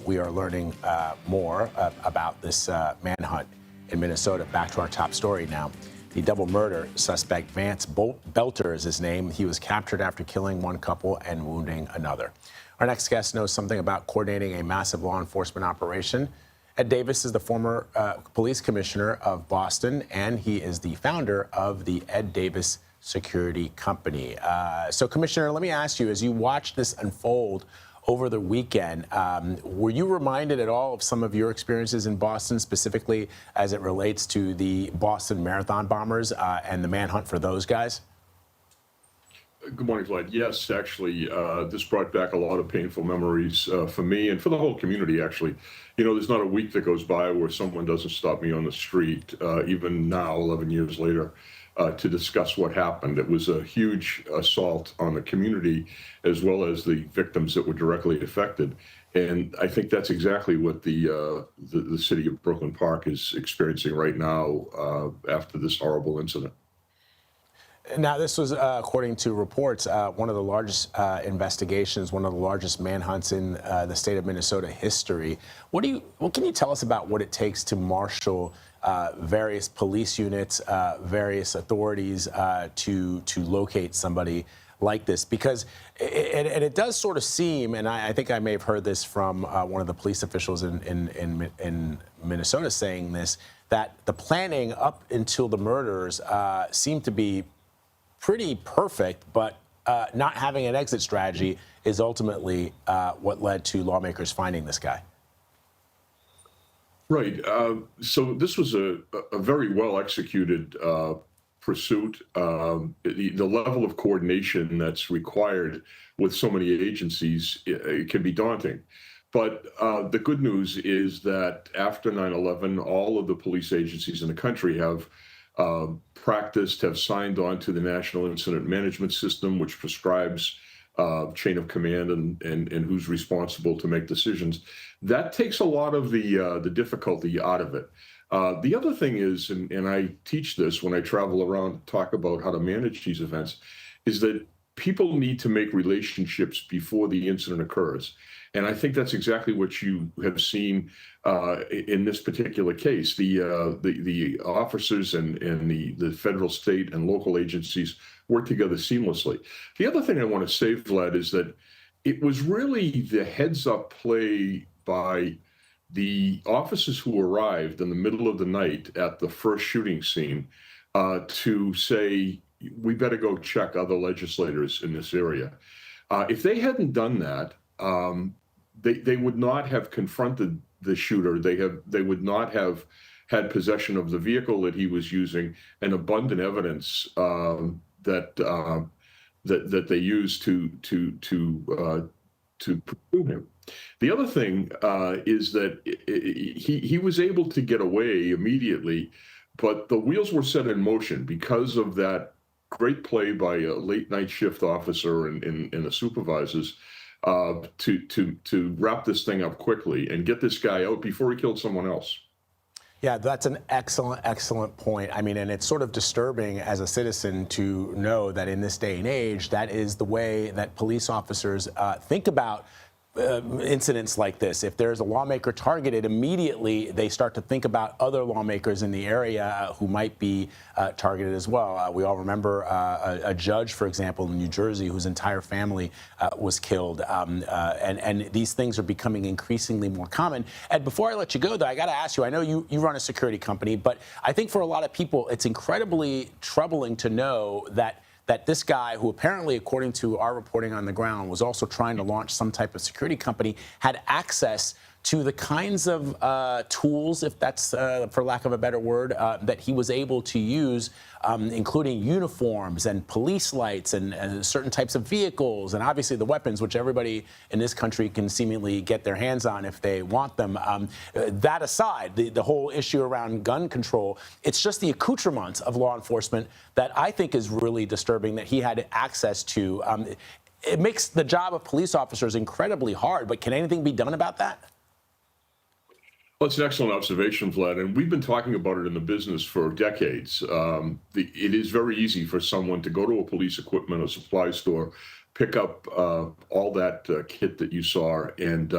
we are learning more about this manhunt in Minnesota. Back to our top story now. The double murder suspect, Vance Boelter is his name. He was captured after killing one couple and wounding another. Our next guest knows something about coordinating a massive law enforcement operation. Ed Davis is the former police commissioner of Boston, and he is the founder of the Ed Davis Security Company. So, Commissioner, let me ask you, as you watch this unfold over the weekend, were you reminded at all of some of your experiences in Boston, specifically as it relates to the Boston Marathon bombers and the manhunt for those guys? Good morning, Vlad. Yes, actually, this brought back a lot of painful memories for me and for the whole community, actually. You know, there's not a week that goes by where someone doesn't stop me on the street, even now, 11 years later, to discuss what happened. It was a huge assault on the community, as well as the victims that were directly affected. And I think that's exactly what the city of Brooklyn Park is experiencing right now after this horrible incident. Now, this was, according to reports, one of the largest investigations, one of the largest manhunts in the state of Minnesota history. What can you tell us about what it takes to marshal various police units, various authorities to locate somebody like this? Because it does sort of seem, and I think I may have heard this from one of the police officials in Minnesota saying this, that the planning up until the murders seemed to be pretty perfect, but not having an exit strategy is ultimately what led to lawmakers finding this guy. Right. So this was a very well executed pursuit. The level of coordination that's required with so many agencies, it can be daunting. But the good news is that after 9/11, all of the police agencies in the country have practiced, have signed on to the National Incident Management System, which prescribes chain of command and who's responsible to make decisions. That takes a lot of the difficulty out of it. The other thing is, and I teach this when I travel around to talk about how to manage these events, is that people need to make relationships before the incident occurs. And I think that's exactly what you have seen in this particular case. The officers and the federal, state, and local agencies work together seamlessly. The other thing I want to say, Vlad, is that it was really the heads-up play by the officers who arrived in the middle of the night at the first shooting scene to say, we better go check other legislators in this area. If they hadn't done that, they would not have confronted the shooter. They would not have had possession of the vehicle that he was using, and abundant evidence that they used to pursue him. The other thing is that he was able to get away immediately, but the wheels were set in motion because of that great play by a late night shift officer and the supervisors to wrap this thing up quickly and get this guy out before he killed someone else. Yeah, that's an excellent point. I mean, and it's sort of disturbing as a citizen to know that in this day and age, that is the way that police officers think about incidents like this. If there's a lawmaker targeted, immediately they start to think about other lawmakers in the area who might be targeted as well. We all remember a judge, for example, in New Jersey, whose entire family was killed. And these things are becoming increasingly more common. And before I let you go, though, I got to ask you, I know you run a security company, but I think for a lot of people, it's incredibly troubling to know that this guy, who apparently, according to our reporting on the ground, was also trying to launch some type of security company, had access to the kinds of tools, if that's for lack of a better word, that he was able to use, including uniforms and police lights and certain types of vehicles, and obviously the weapons, which everybody in this country can seemingly get their hands on if they want them. That aside, the whole issue around gun control, it's just the accoutrements of law enforcement that I think is really disturbing that he had access to. It makes the job of police officers incredibly hard, but can anything be done about that? Well, it's an excellent observation, Vlad, and we've been talking about it in the business for decades. It is very easy for someone to go to a police equipment or supply store, pick up all that kit that you saw and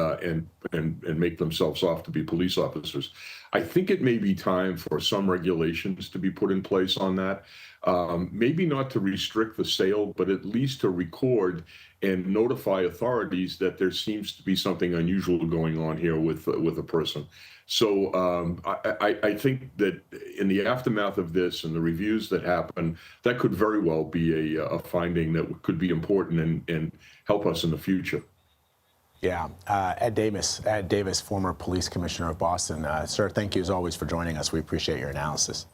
make themselves off to be police officers. I think it may be time for some regulations to be put in place on that. Maybe not to restrict the sale, but at least to record and notify authorities that there seems to be something unusual going on here with a person. So I think that in the aftermath of this and the reviews that happen, that could very well be a finding that could be important and help us in the future. Yeah. Ed Davis, former police commissioner of Boston. Sir, thank you as always for joining us. We appreciate your analysis.